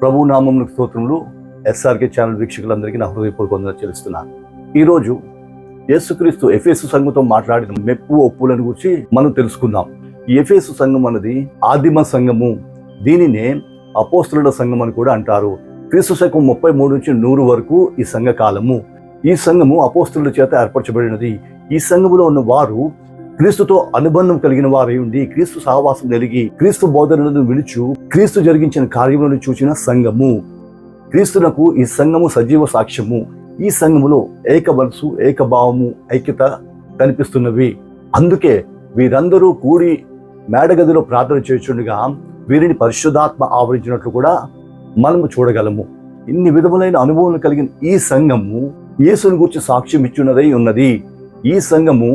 ప్రభు నామములకు స్తోత్రములు. SRK channel వీక్షకులందరికీ నా హృదయపూర్వక వందనాలు చెల్లిస్తున్నాను. ఈరోజు యేసుక్రీస్తు ఎఫెసు సంఘంతో మాట్లాడిన మెప్పు ఒప్పులను గురించి మనం తెలుసుకుందాం. ఈ ఎఫెసు సంఘం అన్నది ఆదిమ సంఘము. దీనినే అపోస్తలుల సంఘం అని కూడా అంటారు. క్రీస్తు శకం 33 నుంచి 100 వరకు ఈ సంఘ కాలము. ఈ సంఘము అపోస్తలుల చేత ఏర్పరచబడినది. ఈ సంఘములో ఉన్న వారు క్రీస్తుతో అనుబంధం కలిగిన వారై ఉండి, క్రీస్తు సహవాసం కలిగి, క్రీస్తు బోధనలను విడుచు, క్రీస్తు జరిగించిన కార్యములను చూచిన సంఘము. క్రీస్తునకు ఈ సంఘము సజీవ సాక్ష్యము. ఈ సంఘములో ఏక మనసు, ఏకభావము, ఐక్యత కనిపిస్తున్నవి. అందుకే వీరందరూ కూడి మేడగదిలో ప్రార్థన చేయుచుండగా వీరిని పరిశుద్ధాత్మ ఆవరించినట్లు కూడా మనము చూడగలము. ఇన్ని విధములైన అనుభవాలు కలిగిన ఈ సంఘము యేసును గురించి సాక్ష్యం ఇచ్చున్నదై ఉన్నది. ఈ సంఘము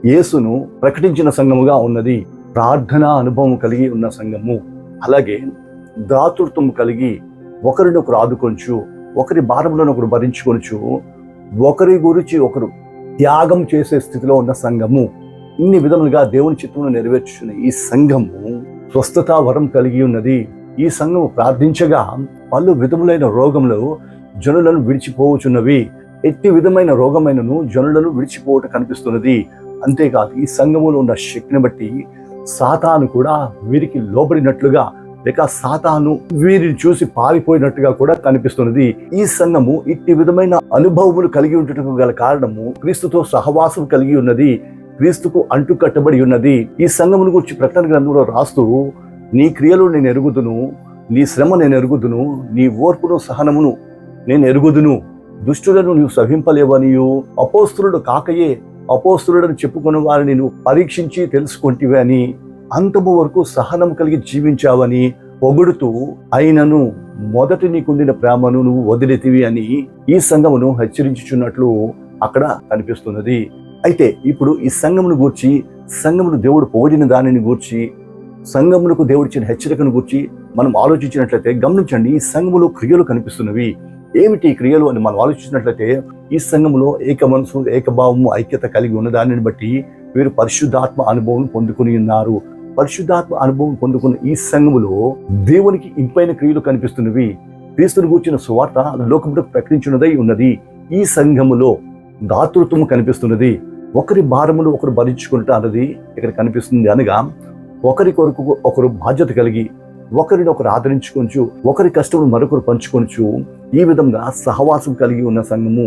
యేసును ప్రకటించిన సంఘముగా ఉన్నది. ప్రార్థనా అనుభవం కలిగి ఉన్న సంఘము. అలాగే దాతృత్వం కలిగి ఒకరినొకరు ఆదుకొంచు, ఒకరి భారములను ఒకరు భరించుకొనుచు, ఒకరి గురించి ఒకరు త్యాగం చేసే స్థితిలో ఉన్న సంఘము. ఇన్ని విధములుగా దేవుని చిత్తమును నెరవేర్చున్న ఈ సంఘము స్వస్థత వరం కలిగి ఉన్నది. ఈ సంఘము ప్రార్థించగా పలు విధములైన రోగములు జనులను విడిచిపోవచున్నవి. ఎట్టి విధమైన రోగమైనను జనులను విడిచిపోవటం కనిపిస్తున్నది. అంతేకాదు, ఈ సంఘములో ఉన్న శక్తిని బట్టి సాతాను కూడా వీరికి లోబడినట్లుగా, లేక సాతాను వీరిని చూసి పారిపోయినట్టుగా కూడా కనిపిస్తున్నది. ఈ సంఘము ఇట్టి విధమైన అనుభవములు కలిగి ఉండటం గల కారణము క్రీస్తుతో సహవాసం కలిగి ఉన్నది, క్రీస్తుకు అంటుకట్టబడి ఉన్నది. ఈ సంఘమును గురించి ప్రకటన గ్రంథంలో రాస్తూ, నీ క్రియలు నేను ఎరుగుదును, నీ శ్రమ నేను ఎరుగుదును, నీ ఓర్పును సహనమును నేను ఎరుగుదును, దుష్టులను నీవు సహింపలేవనియు, అపోస్తలుడు కాకయే అపోస్తలుడని చెప్పుకున్న వారిని నువ్వు పరీక్షించి తెలుసుకుంటివే అని, అంతము వరకు సహనం కలిగి జీవించావని పొగుడుతూ, అయినను మొదటి నీకుండిన ప్రేమను నువ్వు వదిలేతివి అని ఈ సంఘమును హెచ్చరించుచున్నట్లు అక్కడ కనిపిస్తున్నది. అయితే ఇప్పుడు ఈ సంఘమును గూర్చి, సంఘమును దేవుడు పొగిడిన దానిని గూర్చి, సంఘమునకు దేవుడిచ్చిన హెచ్చరికను గూర్చి మనం ఆలోచించినట్లయితే గమనించండి, ఈ సంఘములో క్రియలు కనిపిస్తున్నవి. ఏమిటి క్రియలు అని మనం ఆలోచించినట్లయితే, ఈ సంఘములో ఏక మనసు, ఏకభావము, ఐక్యత కలిగి ఉన్న దానిని బట్టి వీరు పరిశుద్ధాత్మ అనుభవం పొందుకుని ఉన్నారు. పరిశుద్ధాత్మ అనుభవం పొందుకున్న ఈ సంఘములో దేవునికి ఇంపైన క్రియలు కనిపిస్తున్నవి. క్రీస్తుని గూర్చిన సువార్త లోకములో ప్రకటించున్నదై ఉన్నది. ఈ సంఘములో దాతృత్వము కనిపిస్తున్నది. ఒకరి భారములు ఒకరు భరించుకుంటా అన్నది ఇక్కడ కనిపిస్తుంది. అనగా ఒకరి కొరకు ఒకరు బాధ్యత కలిగి, ఒకరిని ఒకరు ఆదరించుకొంచు, ఒకరి కష్టమును మరొకరు పంచుకొంచు, ఈ విధంగా సహవాసం కలిగి ఉన్న సంఘము.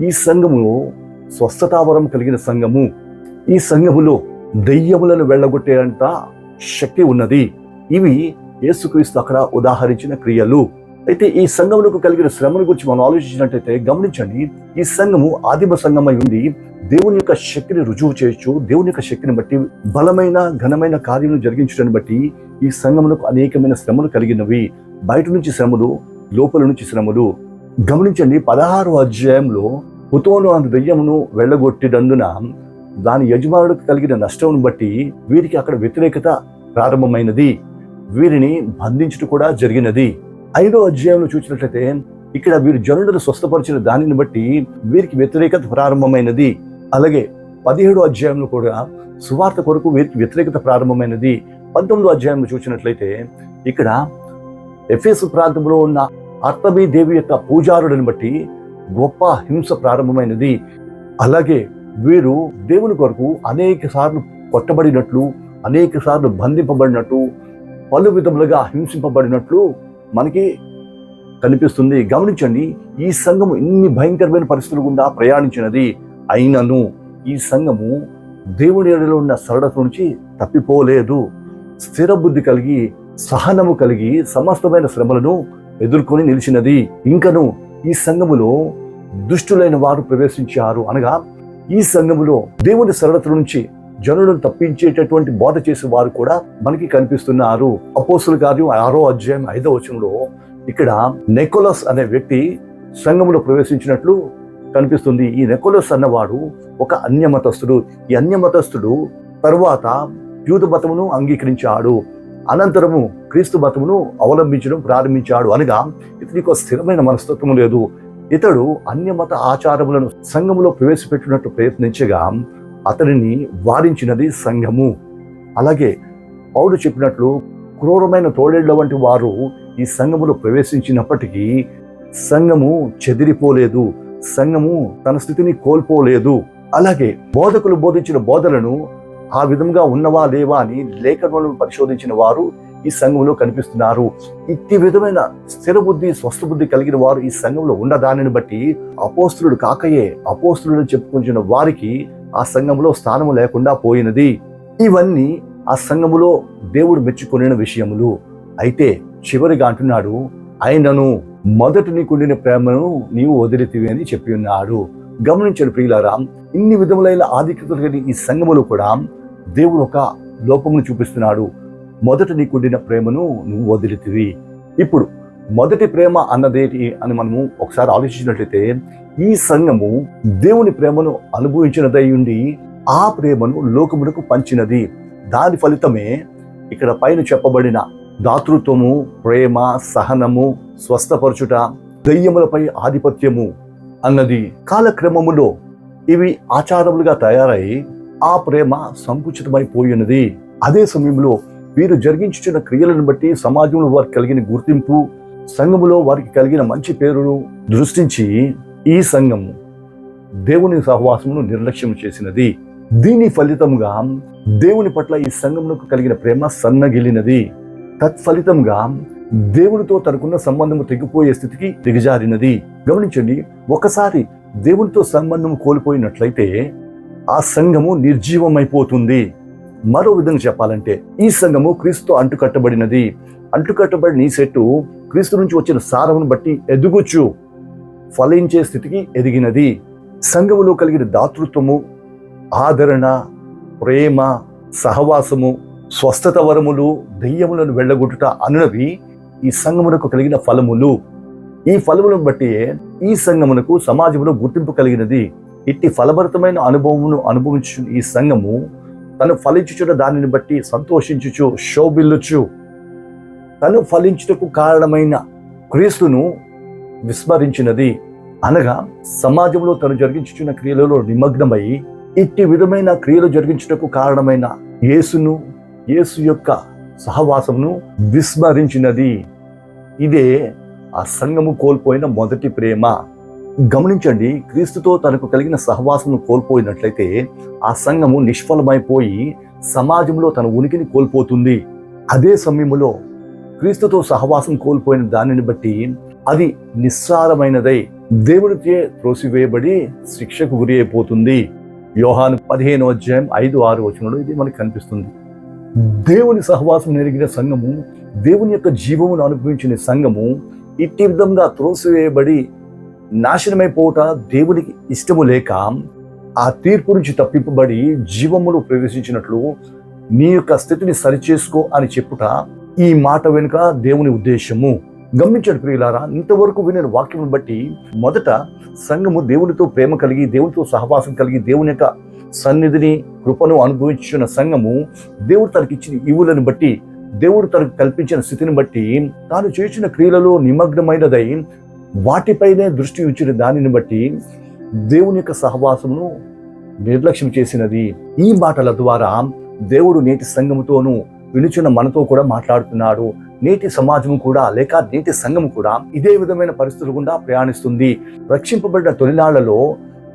ఈ సంఘములో స్వస్థతావరం కలిగిన సంఘము. ఈ సంఘములో దెయ్యములను వెళ్ళగొట్టేంత శక్తి ఉన్నది. ఇవి యేసుక్రీస్తు అక్కడ ఉదాహరించిన క్రియలు. అయితే ఈ సంఘములకు కలిగిన శ్రమను గురించి మనం ఆలోచించినట్లయితే గమనించండి, ఈ సంఘము ఆదిమ సంఘమై ఉండి దేవుని యొక్క శక్తిని రుజువు చేయొచ్చు. దేవుని యొక్క శక్తిని బట్టి బలమైన ఘనమైన కార్యములు జరిగించడాన్ని బట్టి ఈ సంఘములకు అనేకమైన శ్రమలు కలిగినవి. బయట నుంచి శ్రమలు, లోపల నుంచి శ్రమలు. గమనించండి, 16వ అధ్యాయంలో పుతోను అనే దెయ్యమును వెళ్ళగొట్టినందున దాని యజమానుడికి కలిగిన నష్టమును బట్టి వీరికి అక్కడ వ్యతిరేకత ప్రారంభమైనది. వీరిని బంధించడం కూడా జరిగినది. 5వ అధ్యాయంలో చూసినట్లయితే ఇక్కడ వీరు జనులను స్వస్థపరిచిన దానిని బట్టి వీరికి వ్యతిరేకత ప్రారంభమైనది. అలాగే 17వ అధ్యాయంలో కూడా సువార్త కొరకు వీరికి వ్యతిరేకత ప్రారంభమైనది. 19వ అధ్యాయంలో చూసినట్లయితే ఇక్కడ ఎఫెసు ప్రాంతంలో ఉన్న అర్తమీ దేవి యొక్క పూజారులను బట్టి గొప్ప హింస ప్రారంభమైనది. అలాగే వీరు దేవుని కొరకు అనేక సార్లు కొట్టబడినట్లు, అనేక సార్లు బంధింపబడినట్లు, పలు విధములుగా హింసింపబడినట్లు మనకి కనిపిస్తుంది. గమనించండి, ఈ సంఘము ఇన్ని భయంకరమైన పరిస్థితుల గుండా ప్రయాణించినది. అయినను ఈ సంఘము దేవుని ఎడలో ఉన్న సరళత నుంచి తప్పిపోలేదు. స్థిర బుద్ధి కలిగి, సహనము కలిగి సమస్తమైన శ్రమలను ఎదుర్కొని నిలిచినది. ఇంకను ఈ సంఘములో దుష్టులైన వారు ప్రవేశించారు. అనగా ఈ సంఘములో దేవుని సరళత నుంచి జనులను తప్పించేటటువంటి బోధ చేసే వారు కూడా మనకి కనిపిస్తున్నారు. అపోస్తుల కార్యం 6వ అధ్యాయం 5వ వచనంలో ఇక్కడ నికోలస్ అనే వ్యక్తి సంఘములో ప్రవేశించినట్లు కనిపిస్తుంది. ఈ నికోలస్ అన్నవాడు ఒక అన్యమతస్థుడు. ఈ అన్యమతస్థుడు తరువాత యూద మతమును అంగీకరించాడు. అనంతరము క్రీస్తు మతమును అవలంబించడం ప్రారంభించాడు. అనగా ఇతనికి ఒక స్థిరమైన మనస్తత్వం లేదు. ఇతడు అన్యమత ఆచారములను సంఘములో ప్రవేశపెట్టినట్టు ప్రయత్నించగా అతనిని వారించినది సంఘము. అలాగే పౌలు చెప్పినట్లు క్రూరమైన తోడేళ్ల వంటి వారు ఈ సంఘములో ప్రవేశించినప్పటికీ సంఘము చెదిరిపోలేదు, సంఘము తన స్థితిని కోల్పోలేదు. అలాగే బోధకులు బోధించిన బోధలను ఆ విధంగా ఉన్నవా లేవా అని లేఖనాలను పరిశోధించిన వారు ఈ సంఘంలో కనిపిస్తున్నారు. ఇట్టి విధమైన స్థిర బుద్ధి, స్వస్థ బుద్ధి కలిగిన వారు ఈ సంఘంలో ఉన్న దానిని బట్టి అపోస్తులుడు కాకయే అపోస్తులుడు చెప్పుకుంటున్న వారికి ఆ సంఘంలో స్థానము లేకుండా పోయినది. ఇవన్నీ ఆ సంఘములో దేవుడు మెచ్చుకొనిన విషయములు. అయితే చివరిగా అంటున్నాడు, ఆయనను మొదటి నీకుండిన ప్రేమను నీవు వదిలితివి అని చెప్పి ఉన్నాడు. గమనించండి ప్రియులారా, ఇన్ని విధములైన ఆధిక్యతలు కలిగిన ఈ సంఘములో కూడా దేవుడు ఒక లోపమును చూపిస్తున్నాడు. మొదట నీకుండిన ప్రేమను నువ్వు వదిలితివి. ఇప్పుడు మొదటి ప్రేమ అన్నదేటి అని మనము ఒకసారి ఆలోచించినట్లయితే, ఈ సంఘము దేవుని ప్రేమను అనుభవించినదై ఉండి ఆ ప్రేమను లోకమునకు పంచినది. దాని ఫలితమే ఇక్కడ పైన చెప్పబడిన దాతృత్వము, ప్రేమ, సహనము, స్వస్థపరచుట, దయ్యములపై ఆధిపత్యము అన్నది కాలక్రమములో ఇవి ఆచారములుగా తయారై ఆ ప్రేమ సంకుచితమైపోయినది. అదే సమయంలో వీరు జరిగించుచున్న క్రియలను బట్టి సమాజంలో వారికి కలిగిన గుర్తింపు, సంఘములో వారికి కలిగిన మంచి పేరును దృష్టించి ఈ సంఘము దేవుని సహవాసమును నిర్లక్ష్యం చేసినది. దీని ఫలితంగా దేవుని పట్ల ఈ సంఘమునకు కలిగిన ప్రేమ సన్నగిలినది. తత్ఫలితంగా దేవునితో తనకున్న సంబంధము తెగిపోయే స్థితికి దిగజారినది. గమనించండి, ఒకసారి దేవునితో సంబంధం కోల్పోయినట్లయితే ఆ సంఘము నిర్జీవమైపోతుంది. మరో విధంగా చెప్పాలంటే ఈ సంఘము క్రీస్తుతో అంటుకట్టబడినది. అంటుకట్టబడిన ఈ చెట్టు క్రీస్తు నుంచి వచ్చిన సారమును బట్టి ఎదుగుచు ఫలించే స్థితికి ఎదిగినది. సంఘములో కలిగిన దాతృత్వము, ఆదరణ, ప్రేమ, సహవాసము, స్వస్థత వరములు, దెయ్యములను వెళ్ళగొట్టుట అనునవి ఈ సంఘమునకు కలిగిన ఫలములు. ఈ ఫలములను బట్టి ఈ సంఘమునకు సమాజంలో గుర్తింపు కలిగినది. ఇట్టి ఫలభరితమైన అనుభవమును అనుభవించు ఈ సంఘము తను ఫలించుచున్న దానిని బట్టి సంతోషించుచు శోభిల్లుచు తను ఫలించుటకు కారణమైన క్రీస్తును విస్మరించినది. అనగా సమాజంలో తను జరిగించుచున్న క్రియలలో నిమగ్నమై ఇట్టి విధమైన క్రియలు జరిగించుటకు కారణమైన యేసును, యేసు యొక్క సహవాసమును విస్మరించినది. ఇదే ఆ సంఘము కోల్పోయిన మొదటి ప్రేమ. గమనించండి, క్రీస్తుతో తనకు కలిగిన సహవాసమును కోల్పోయినట్లయితే ఆ సంఘము నిష్ఫలమైపోయి సమాజంలో తన ఉనికిని కోల్పోతుంది. అదే సమయంలో క్రీస్తుతో సహవాసం కోల్పోయిన దానిని బట్టి అది నిస్సారమైనదై దేవునిచే త్రోసివేయబడి శిక్షకు గురి అయిపోతుంది. యోహాను 15:5-6 ఇది మనకు కనిపిస్తుంది. దేవుని సహవాసం ఎరిగిన సంఘము, దేవుని యొక్క జీవమును అనుభవించిన సంఘము ఇట్టి విధంగా త్రోసివేయబడి నాశనమైపోవట దేవునికి ఇష్టము లేక ఆ తీర్పు నుంచి తప్పింపబడి జీవములో ప్రవేశించినట్లు నీ యొక్క స్థితిని సరిచేసుకో అని చెప్పుట ఈ మాట వెనుక దేవుని ఉద్దేశము. గమనించండి ప్రియులారా, ఇంతవరకు వినిన వాక్యమును బట్టి మొదట సంఘము దేవునితో ప్రేమ కలిగి, దేవునితో సహవాసం కలిగి, దేవుని యొక్క సన్నిధిని, కృపను అనుభవించిన సంఘము దేవుడు తనకిచ్చిన ఈవులను బట్టి, దేవుడు తనకు కల్పించిన స్థితిని బట్టి తాను చేసిన క్రియలలో నిమగ్నమైనదై వాటిపైనే దృష్టి ఉంచిన దానిని బట్టి దేవుని యొక్క సహవాసమును నిర్లక్ష్యం చేసినది. ఈ మాటల ద్వారా దేవుడు నేటి సంఘముతోనూ వినుచున్న మనతో కూడా మాట్లాడుతున్నాడు. నేటి సమాజము కూడా లేక నేటి సంఘము కూడా ఇదే విధమైన పరిస్థితులు గుండా ప్రయాణిస్తుంది. రక్షింపబడిన తొలినాళ్లలో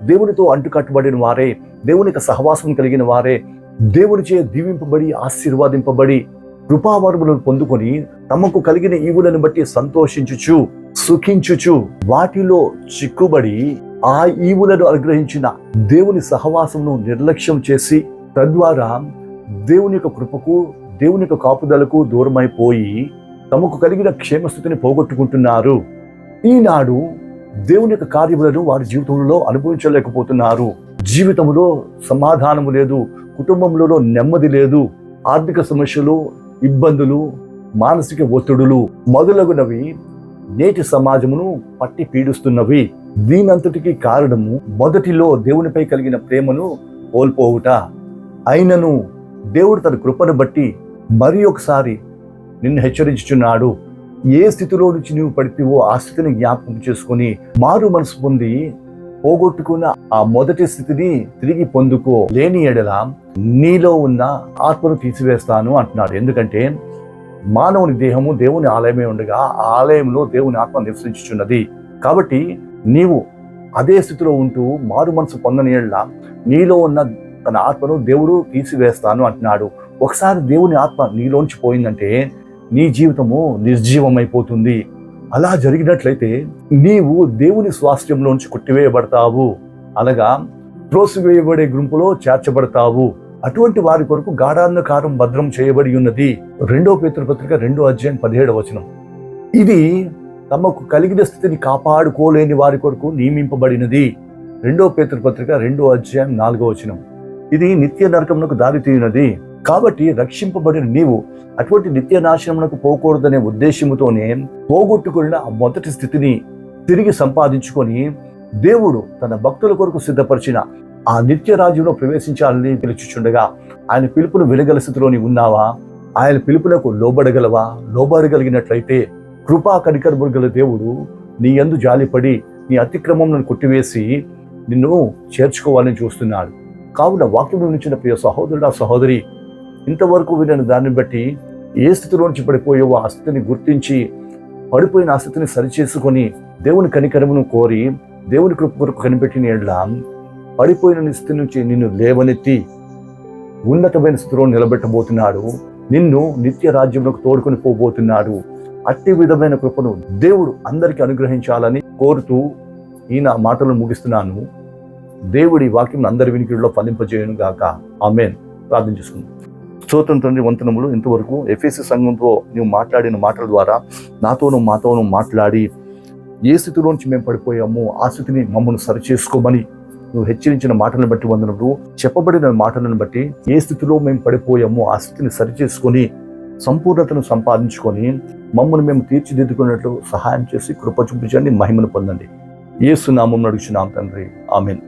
దేవునితో అంటుకట్టబడిన వారే, దేవునికి సహవాసం కలిగిన వారే, దేవునిచే దీవింపబడి ఆశీర్వాదింపబడి కృపావరములను పొందుకొని తమకు కలిగిన ఈవులను బట్టి సంతోషించుచు సుఖించుచు వాటిలో చిక్కుబడి ఆ ఈవులను అనుగ్రహించిన దేవుని సహవాసమును నిర్లక్ష్యం చేసి తద్వారా దేవుని యొక్క కృపకు, దేవుని యొక్క కాపుదలకు దూరమైపోయి తమకు కలిగిన క్షేమస్థితిని పోగొట్టుకుంటున్నారు. ఈనాడు దేవుని యొక్క కార్యములను వారి జీవితంలో అనుభవించలేకపోతున్నారు. జీవితంలో సమాధానము లేదు, కుటుంబంలో నెమ్మది లేదు, ఆర్థిక సమస్యలు, ఇబ్బందులు, మానసిక ఒత్తిడులు మొదలగునవి నేటి సమాజమును పట్టి పీడిస్తున్నవి. దీనంతటికి కారణము మొదటిలో దేవునిపై కలిగిన ప్రేమను కోల్పోవుట. అయినను దేవుడు తన కృపను బట్టి మరి ఒకసారి నిన్ను హెచ్చరించుచున్నాడు. ఏ స్థితిలో నుంచి నీవు పడితేవో ఆ స్థితిని జ్ఞాపకం చేసుకొని మారు మనసు పొంది పోగొట్టుకున్న ఆ మొదటి స్థితిని తిరిగి పొందుకో. లేని ఎడల నీలో ఉన్న ఆత్మను తీసివేస్తాను అంటున్నాడు. ఎందుకంటే మానవుని దేహము దేవుని ఆలయమే ఉండగా ఆ ఆలయంలో దేవుని ఆత్మ నివసించుచున్నది. కాబట్టి నీవు అదే స్థితిలో ఉంటూ మారు మనసు పొందని యెడల నీలో ఉన్న తన ఆత్మను దేవుడు తీసివేస్తాను అంటున్నాడు. ఒకసారి దేవుని ఆత్మ నీలోంచి పోయిందంటే నీ జీవితము నిర్జీవమైపోతుంది. అలా జరిగినట్లయితే నీవు దేవుని స్వాస్థ్యంలోంచి కొట్టివేయబడతావు, అనగా త్రోసివేయబడే గుంపులో చేర్చబడతావు. అటువంటి వారి కొరకు గాఢాంధకారం భద్రం చేయబడి ఉన్నది. 2 పేతురు పత్రిక 2:17. ఇది తమకు కలిగిన స్థితిని కాపాడుకోలేని వారి కొరకు నియమింపబడినది. 2 పేతురు పత్రిక 2:4. ఇది నిత్య నరకమునకు దారి తీయునది. కాబట్టి రక్షింపబడిన నీవు అటువంటి నిత్య నాశనమునకు పోకూడదనే ఉద్దేశముతోనే పోగొట్టుకున్న ఆ మొదటి స్థితిని తిరిగి సంపాదించుకొని దేవుడు తన భక్తుల కొరకు సిద్ధపరిచిన ఆ నిత్య రాజ్యంలో ప్రవేశించాలని పిలుచుచుండగా ఆయన పిలుపును వినగల స్థితిలోని ఉన్నావా? ఆయన పిలుపులకు లోబడగలవా? లోబడగలిగినట్లయితే కృపా కనికరములు గల దేవుడు నీ యందు జాలిపడి నీ అతిక్రమములను కొట్టివేసి నిన్ను చేర్చుకోవాలని చూస్తున్నాడు. కావున వాక్యం నుంచిన ప్రియ సహోదరుడా, సహోదరి, ఇంతవరకు వినని దాన్ని బట్టి ఏ స్థితిలోంచి పడిపోయావో ఆ స్థితిని గుర్తించి పడిపోయిన ఆ స్థితిని సరిచేసుకొని దేవుని కనికరమును కోరి దేవుని కృప కొరకు కనిపెట్టిన యెడల పడిపోయిన స్థితి నుంచి నిన్ను లేవనెత్తి ఉన్నతమైన స్థితిలో నిలబెట్టబోతున్నాడు. నిన్ను నిత్య రాజ్యంలోకి తోడుకొని పోబోతున్నాడు. అట్టి విధమైన కృపను దేవుడు అందరికీ అనుగ్రహించాలని కోరుతూ ఈయన మాటలను ముగిస్తున్నాను. దేవుడి వాక్యం అందరి వినికిడిలో ఫలింపజేయను గాక. ఆమేన్. ప్రార్థన చేసుకుందాం. స్తోత్రం తండ్రి, వందనములు. ఇంతవరకు ఎఫెసీ సంఘంతో నువ్వు మాట్లాడిన మాటల ద్వారా మాతోనూ మాట్లాడి ఏ స్థితిలోంచి మేము పడిపోయామో ఆ స్థితిని మమ్మల్ని సరిచేసుకోమని నువ్వు హెచ్చరించిన మాటలను బట్టి వందనములు. చెప్పబడిన మాటలను బట్టి ఏ స్థితిలో మేము పడిపోయామో ఆ స్థితిని సరిచేసుకొని సంపూర్ణతను సంపాదించుకొని మమ్మల్ని మేము తీర్చిదిద్దుకున్నట్లు సహాయం చేసి కృప చూపించండి, మహిమను పొందండి. యేసు నామమున అడుగుచున్నాం తండ్రి. ఆమేన్.